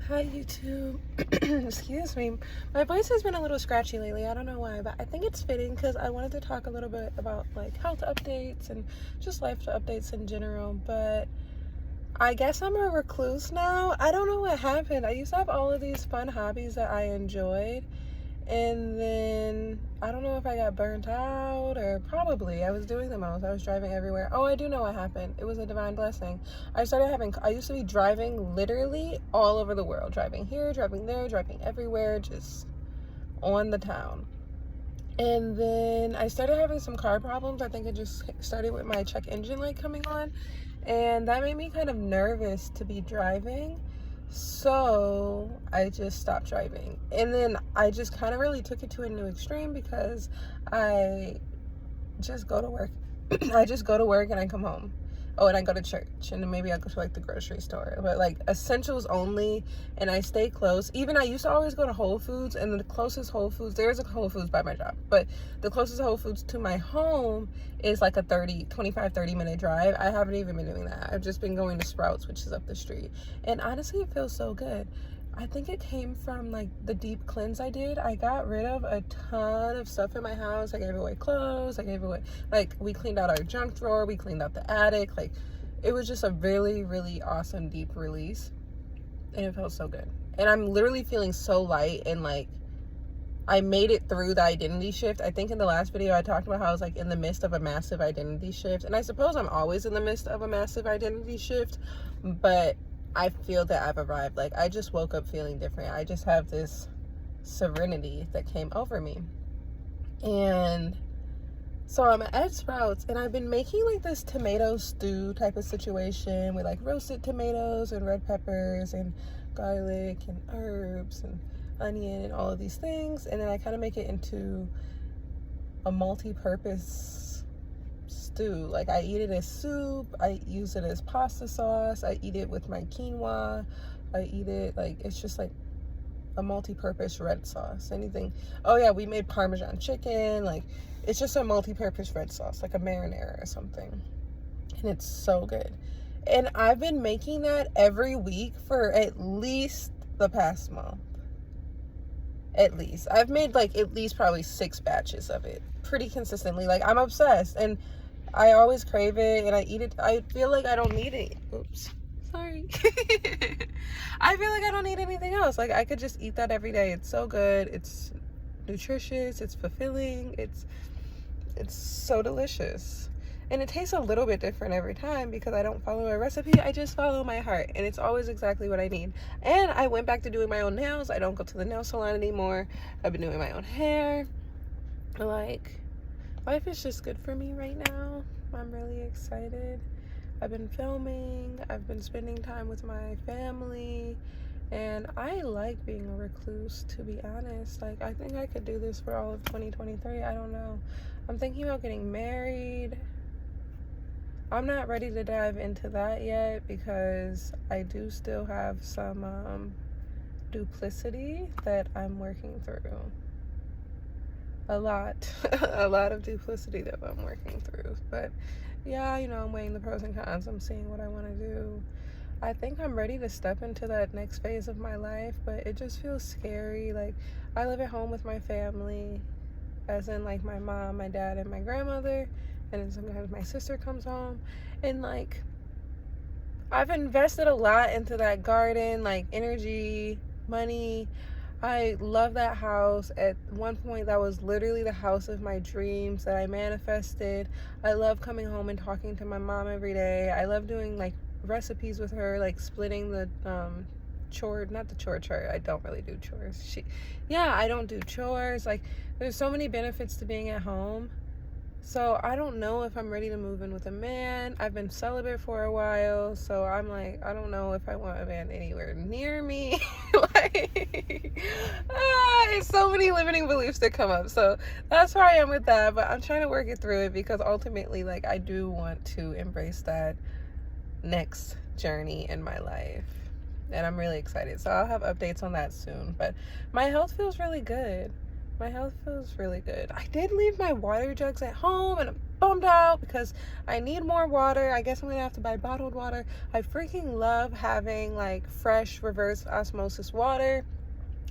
Hi YouTube. Excuse me. My voice has been a little scratchy lately. I don't know why, but I think it's fitting because I wanted to talk a little bit about like health updates and just life updates in general. But I guess I'm a recluse now. I don't know what happened. I used to have all of these fun hobbies that I enjoyed, and then I don't know if I got burnt out or probably I was doing the most. I was driving everywhere. Oh, I do know what happened. It was a divine blessing. I used to be driving literally all over the world, driving here, driving there, driving everywhere, just on the town. And then I started having some car problems. I think it just started with my check engine light coming on. And that made me kind of nervous to be driving. So I just stopped driving. And then I just kind of really took it to a new extreme because I just go to work. I just go to work and I come home. Oh, and I go to church, and then maybe I go to like the grocery store, but like essentials only. And I stay close. Even I used to always go to Whole Foods, and the closest Whole Foods, there is a Whole Foods by my job, but the closest Whole Foods to my home is like a 30 minute drive. I haven't even been doing that. I've just been going to Sprouts, which is up the street, and honestly it feels so good. I think it came from like the deep cleanse I did. I got rid of a ton of stuff in my house. I gave away clothes. I gave away, like, we cleaned out our junk drawer. We cleaned out the attic. Like, it was just a really, really awesome deep release. And it felt so good. And I'm literally feeling so light, and like, I made it through the identity shift. I think in the last video I talked about how I was like in the midst of a massive identity shift. And I suppose I'm always in the midst of a massive identity shift, but I feel that I've arrived. Like, I just woke up feeling different. I just have this serenity that came over me. And so I'm at Sprouts, and I've been making like this tomato stew type of situation with like roasted tomatoes and red peppers and garlic and herbs and onion and all of these things. And then I kind of make it into a multi-purpose stew. Like, I eat it as soup, I use it as pasta sauce, I eat it with my quinoa, I eat it like, it's just like a multi-purpose red sauce. Anything. Oh yeah, we made Parmesan chicken. Like, it's just a multi-purpose red sauce, like a marinara or something, and it's so good. And I've been making that every week for at least the past month. At least I've made like at least probably 6 batches of it pretty consistently. Like, I'm obsessed, and I always crave it, and I eat it. I feel like I don't need it. Oops, sorry. I feel like I don't need anything else. Like, I could just eat that every day. It's so good. It's nutritious. It's fulfilling. It's so delicious. And it tastes a little bit different every time because I don't follow a recipe. I just follow my heart, and it's always exactly what I need. And I went back to doing my own nails. I don't go to the nail salon anymore. I've been doing my own hair. Like, life is just good for me right now. I'm really excited. I've been filming. I've been spending time with my family. And I like being a recluse, to be honest. Like, I think I could do this for all of 2023. I don't know. I'm thinking about getting married. I'm not ready to dive into that yet because I do still have some duplicity that I'm working through. A lot of duplicity that I'm working through. But yeah, you know, I'm weighing the pros and cons. I'm seeing what I want to do. I think I'm ready to step into that next phase of my life, but it just feels scary. Like, I live at home with my family, as in like my mom, my dad, and my grandmother, and then sometimes my sister comes home, and like, I've invested a lot into that garden, like energy, money. I love that house. At one point, that was literally the house of my dreams that I manifested. I love coming home and talking to my mom every day. I love doing like recipes with her, like splitting the not the chore chart. I don't really do chores. I don't do chores. Like, there's so many benefits to being at home. So I don't know if I'm ready to move in with a man. I've been celibate for a while, so I'm like, I don't know if I want a man anywhere near me. Like, it's so many limiting beliefs that come up. So that's where I am with that, but I'm trying to work it through it because ultimately, like, I do want to embrace that next journey in my life, and I'm really excited. So I'll have updates on that soon. But my health feels really good. my health feels really good. I did leave my water jugs at home, and I'm bummed out because I need more water. I guess I'm gonna have to buy bottled water. I freaking love having like fresh reverse osmosis water,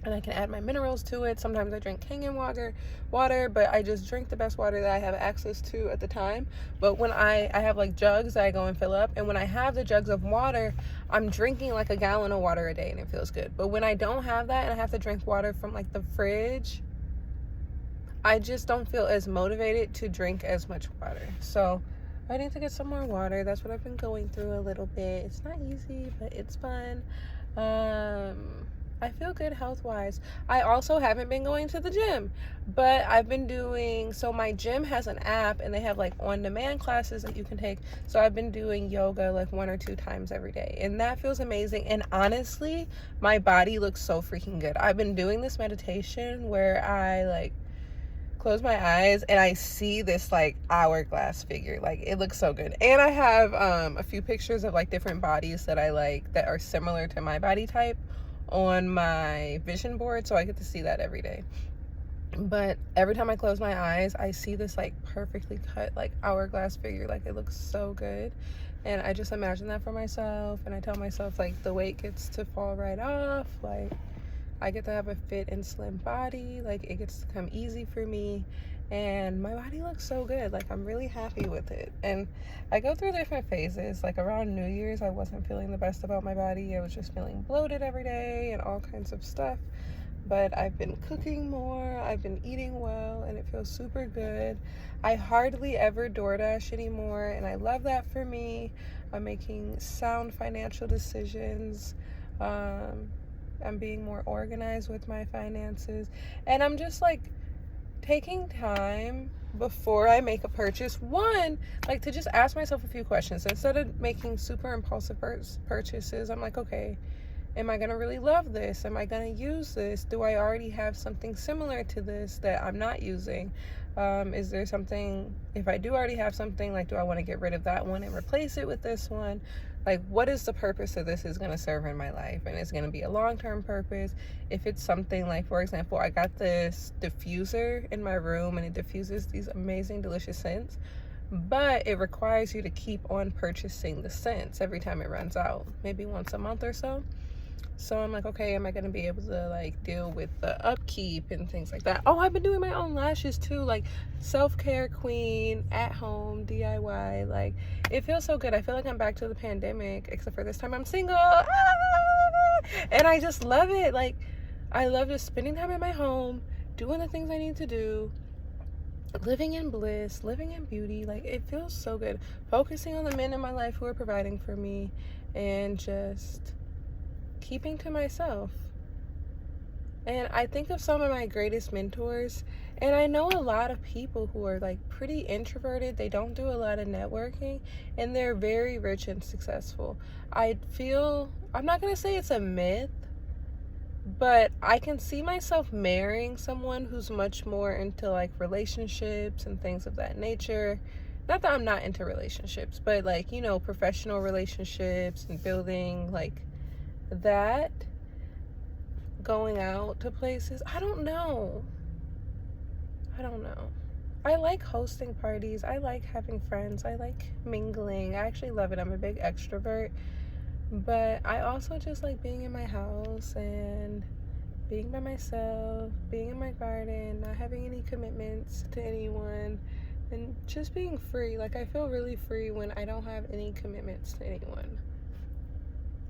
and I can add my minerals to it. Sometimes I drink Kangen water, but I just drink the best water that I have access to at the time. But when I have like jugs that I go and fill up, and when I have the jugs of water, I'm drinking like a gallon of water a day, and it feels good. But when I don't have that and I have to drink water from like the fridge, I just don't feel as motivated to drink as much water. So I need to get some more water. That's what I've been going through a little bit. It's not easy, but it's fun. I feel good health-wise. I also haven't been going to the gym, but I've been doing, so my gym has an app, and they have like on-demand classes that you can take. So I've been doing yoga like 1 or 2 times every day, and that feels amazing. And honestly, my body looks so freaking good. I've been doing this meditation where I like close my eyes and I see this like hourglass figure. Like, it looks so good. And I have a few pictures of like different bodies that I like that are similar to my body type on my vision board, so I get to see that every day. But every time I close my eyes, I see this like perfectly cut like hourglass figure. Like, it looks so good, and I just imagine that for myself, and I tell myself like the weight gets to fall right off, like I get to have a fit and slim body, like it gets to come easy for me, and my body looks so good. Like, I'm really happy with it. And I go through different phases. Like, around New Year's, I wasn't feeling the best about my body. I was just feeling bloated every day and all kinds of stuff. But I've been cooking more, I've been eating well, and it feels super good. I hardly ever DoorDash anymore, and I love that for me. I'm making sound financial decisions. I'm being more organized with my finances, and I'm just like taking time before I make a purchase, one, like to just ask myself a few questions instead of making super impulsive purchases. I'm like, okay, am I gonna really love this? Am I gonna use this? Do I already have something similar to this that I'm not using? Is there something, if I do already have something, like, do I want to get rid of that one and replace it with this one? Like, what is the purpose of this is going to serve in my life? And it's going to be a long-term purpose. If it's something like, for example, I got this diffuser in my room, and it diffuses these amazing, delicious scents, but it requires you to keep on purchasing the scents every time it runs out, maybe once a month or so. So I'm like, okay, am I going to be able to like deal with the upkeep and things like that? Oh, I've been doing my own lashes too, like self-care queen, at home, DIY. Like, it feels so good. I feel like I'm back to the pandemic, except for this time I'm single. And I just love it. Like, I love just spending time in my home, doing the things I need to do, living in bliss, living in beauty. Like, it feels so good. Focusing on the men in my life who are providing for me, and just keeping to myself. And I think of some of my greatest mentors, and I know a lot of people who are like pretty introverted. They don't do a lot of networking, and they're very rich and successful. I feel, I'm not gonna say it's a myth, but I can see myself marrying someone who's much more into like relationships and things of that nature. Not that I'm not into relationships, but like, you know, professional relationships and building like that, going out to places. I don't know. I like hosting parties. I like having friends. I like mingling. I actually love it. I'm a big extrovert, but I also just like being in my house and being by myself, being in my garden, not having any commitments to anyone, and just being free. Like, I feel really free when I don't have any commitments to anyone.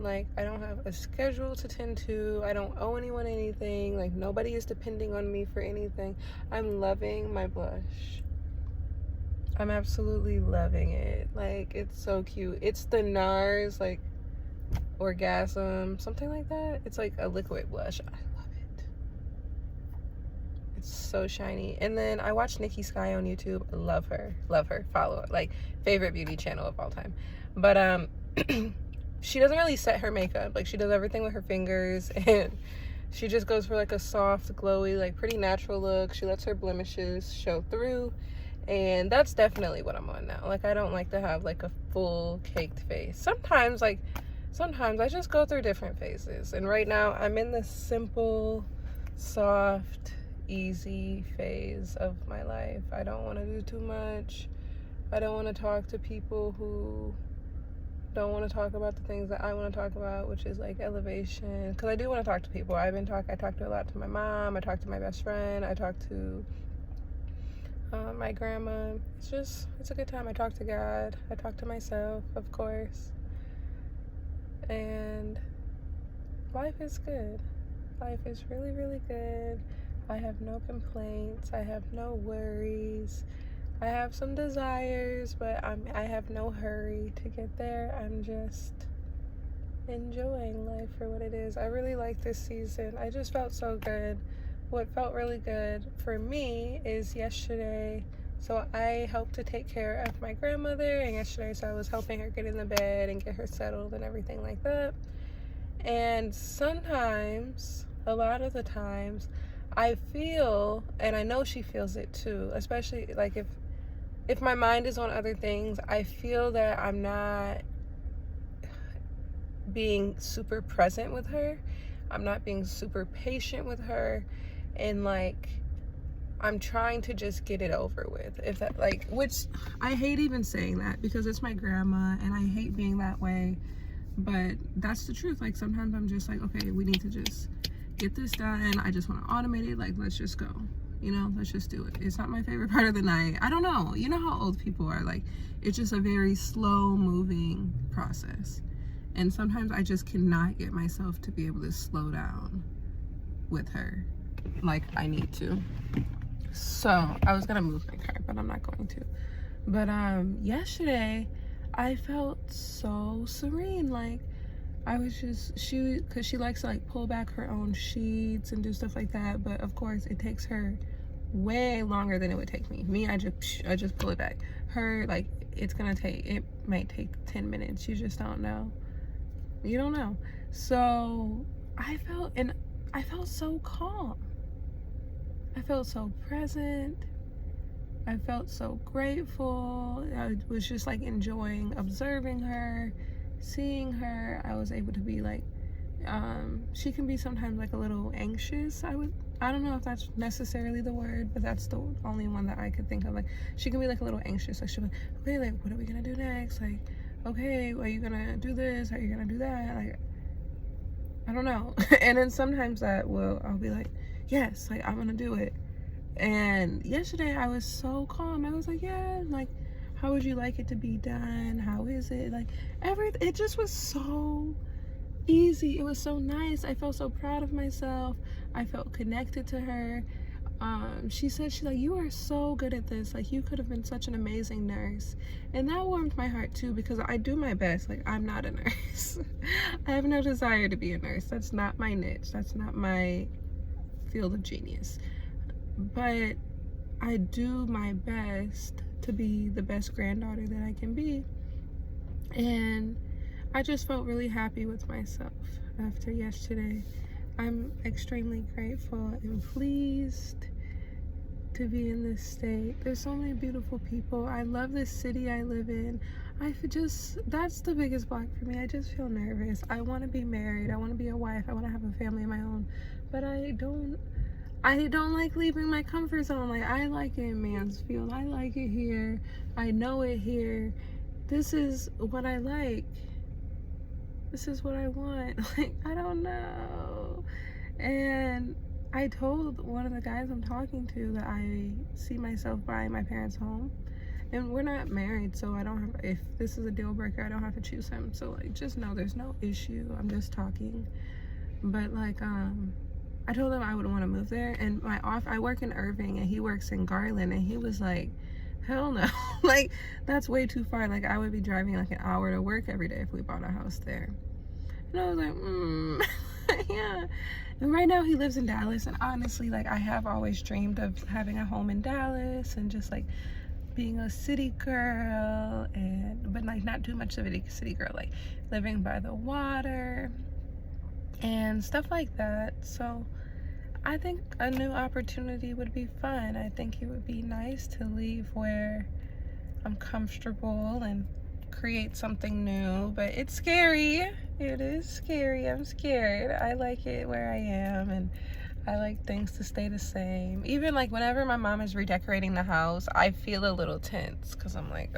Like, I don't have a schedule to tend to. I don't owe anyone anything. Like, nobody is depending on me for anything. I'm loving my blush. I'm absolutely loving it. Like, it's so cute. It's the NARS, like, Orgasm, something like that. It's like a liquid blush. I love it. It's so shiny. And then I watch Nikki Sky on YouTube. Love her. Follow her. Like, favorite beauty channel of all time. But, she doesn't really set her makeup. Like, she does everything with her fingers, and she just goes for like a soft, glowy, like pretty natural look. She lets her blemishes show through, and that's definitely what I'm on now. Like, I don't like to have like a full caked face. Sometimes I just go through different phases, and right now I'm in this simple, soft, easy phase of my life. I don't want to do too much. I don't want to talk to people who don't want to talk about the things that I want to talk about, which is like elevation. Because I do want to talk to people. I talk to a lot to my mom. I talk to my best friend. I talk to my grandma. It's a good time. I talk to God. I talk to myself, of course. And life is good. Life is really, really good. I have no complaints. I have no worries. I have some desires, but I have no hurry to get there. I'm just enjoying life for what it is. I really like this season. I just felt so good. What felt really good for me is yesterday. So I helped to take care of my grandmother, and yesterday, so I was helping her get in the bed and get her settled and everything like that. And sometimes, a lot of the times, I feel, and I know she feels it too, especially like if my mind is on other things, I feel that I'm not being super present with her. I'm not being super patient with her, and like I'm trying to just get it over with. If that, like, which I hate even saying that because it's my grandma and I hate being that way, but that's the truth. Like sometimes I'm just like, okay, we need to just get this done. I just want to automate it. Like, let's just go. You know, let's just do it. It's not my favorite part of the night. I don't know. You know how old people are. Like, it's just a very slow moving process. And sometimes I just cannot get myself to be able to slow down with her like I need to. So I was gonna move my car, but I'm not going to. But yesterday I felt so serene. Like I was just, because she likes to like pull back her own sheets and do stuff like that, but of course it takes her way longer than it would take me. I just pull it back. Her, like, it might take 10 minutes. You just don't know. You don't know. So I felt so calm. I felt so present. I felt so grateful. I was just like enjoying observing her, seeing her. I was able to be like, she can be sometimes like a little anxious. I don't know if that's necessarily the word, but that's the only one that I could think of. Like, she can be like a little anxious. Like, she'll be, okay, like, what are we gonna do next? Like, okay, are you gonna do this? Are you gonna do that? Like, I don't know. And then sometimes I'll be like, yes, like, I'm gonna do it. And yesterday I was so calm. I was like, yeah, like, how would you like it to be done? How is it? Like, it just was so easy. It was so nice. I felt so proud of myself. I felt connected to her. She said, she's like, you are so good at this. Like, you could have been such an amazing nurse. And that warmed my heart too, because I do my best. Like, I'm not a nurse. I have no desire to be a nurse. That's not my niche. That's not my field of genius. But I do my best to be the best granddaughter that I can be. And I just felt really happy with myself after yesterday. I'm extremely grateful and pleased to be in this state. There's so many beautiful people. I love this city I live in. That's the biggest block for me. I just feel nervous. I want to be married. I want to be a wife. I want to have a family of my own. But I don't like leaving my comfort zone. Like, I like it in Mansfield. I like it here. I know it here. This is what I like. This is what I want. Like, I don't know. And I told one of the guys I'm talking to that I see myself buying my parents' home. And we're not married, so I don't have, if this is a deal breaker, I don't have to choose him. So, like, just know there's no issue. I'm just talking. But, like, I told him I would want to move there. And I work in Irving, and he works in Garland. And he was like, hell no. Like, that's way too far. Like, I would be driving like an hour to work every day if we bought a house there. And I was like, yeah. And right now he lives in Dallas, and honestly, like, I have always dreamed of having a home in Dallas and just like being a city girl, but like not too much of a city girl, like living by the water and stuff like that. So I think a new opportunity would be fun. I think it would be nice to leave where I'm comfortable and create something new, but it's scary. It is scary. I'm scared. I like it where I am, and I like things to stay the same. Even like whenever my mom is redecorating the house, I feel a little tense because I'm like,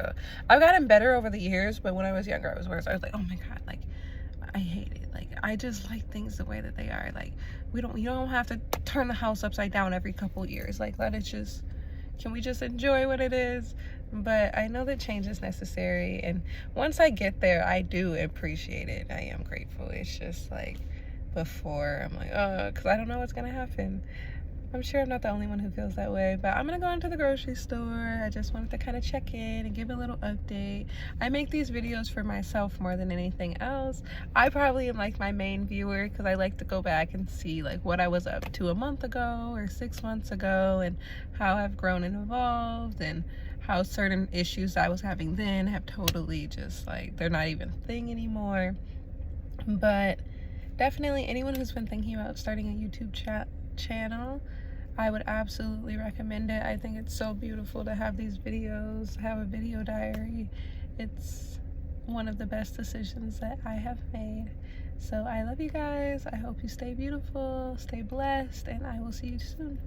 I've gotten better over the years, but when I was younger, I was worse. I was like, oh my God, like I hate it. Like I just like things the way that they are. Like you don't have to turn the house upside down every couple years. Like can we just enjoy what it is? But I know that change is necessary, and once I get there, I do appreciate it. I am grateful. It's just like before, I'm like, because I don't know what's gonna happen. I'm sure I'm not the only one who feels that way, but I'm gonna go into the grocery store. I just wanted to kind of check in and give a little update. I make these videos for myself more than anything else. I probably am like my main viewer because I like to go back and see like what I was up to a month ago or 6 months ago and how I've grown and evolved, and how certain issues I was having then have totally just like, they're not even a thing anymore. But definitely anyone who's been thinking about starting a YouTube channel, I would absolutely recommend it. I think it's so beautiful to have these videos, have a video diary. It's one of the best decisions that I have made. So I love you guys. I hope you stay beautiful, stay blessed, and I will see you soon.